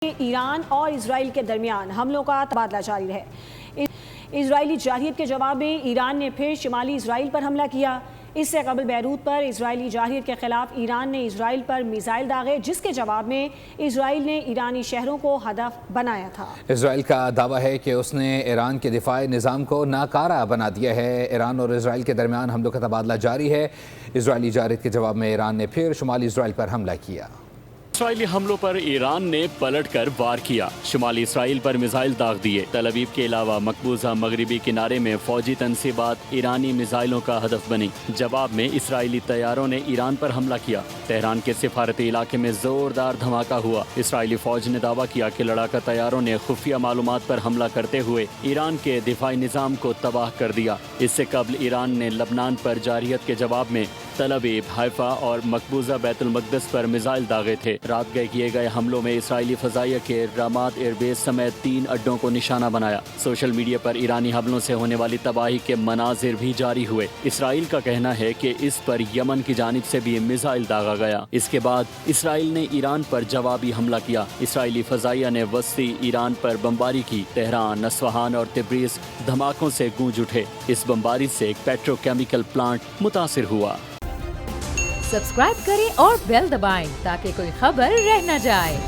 ایران اور اسرائیل کے درمیان حملوں کا تبادلہ جاری ہے۔ اسرائیلی جارحیت کے جواب میں ایران نے پھر شمالی اسرائیل پر حملہ کیا۔ اس سے قبل بیروت پر اسرائیلی جارحیت کے خلاف ایران نے اسرائیل پر میزائل داغے، جس کے جواب میں اسرائیل نے ایرانی شہروں کو ہدف بنایا تھا۔ اسرائیل کا دعویٰ ہے کہ اس نے ایران کے دفاعی نظام کو ناکارہ بنا دیا ہے۔ ایران اور اسرائیل کے درمیان حملوں کا تبادلہ جاری ہے۔ اسرائیلی جارحیت کے جواب میں ایران نے پھر شمالی اسرائیل پر حملہ کیا۔ اسرائیلی حملوں پر ایران نے پلٹ کر وار کیا، شمالی اسرائیل پر میزائل داغ دیے۔ تل ابیب کے علاوہ مقبوضہ مغربی کنارے میں فوجی تنصیبات ایرانی میزائلوں کا ہدف بنی۔ جواب میں اسرائیلی طیاروں نے ایران پر حملہ کیا۔ تہران کے سفارتی علاقے میں زوردار دھماکہ ہوا۔ اسرائیلی فوج نے دعویٰ کیا کہ لڑاکا طیاروں نے خفیہ معلومات پر حملہ کرتے ہوئے ایران کے دفاعی نظام کو تباہ کر دیا۔ اس سے قبل ایران نے لبنان پر جارحیت کے جواب میں تل ابیب، حیفا اور مقبوضہ بیت المقدس پر میزائل داغے تھے۔ رات گئے کیے گئے حملوں میں اسرائیلی فضائیہ کے رامات ایئر بیس سمیت 3 اڈوں کو نشانہ بنایا۔ سوشل میڈیا پر ایرانی حملوں سے ہونے والی تباہی کے مناظر بھی جاری ہوئے۔ اسرائیل کا کہنا ہے کہ اس پر یمن کی جانب سے بھی میزائل داغا گیا۔ اس کے بعد اسرائیل نے ایران پر جوابی حملہ کیا۔ اسرائیلی فضائیہ نے وسطی ایران پر بمباری کی۔ تہران، اصفہان اور تبریز دھماکوں سے گونج اٹھے۔ اس بمباری سے ایک پیٹرو کیمیکل پلانٹ متاثر ہوا۔ سبسکرائب کریں اور بیل دبائیں تاکہ کوئی خبر رہ نہ جائے۔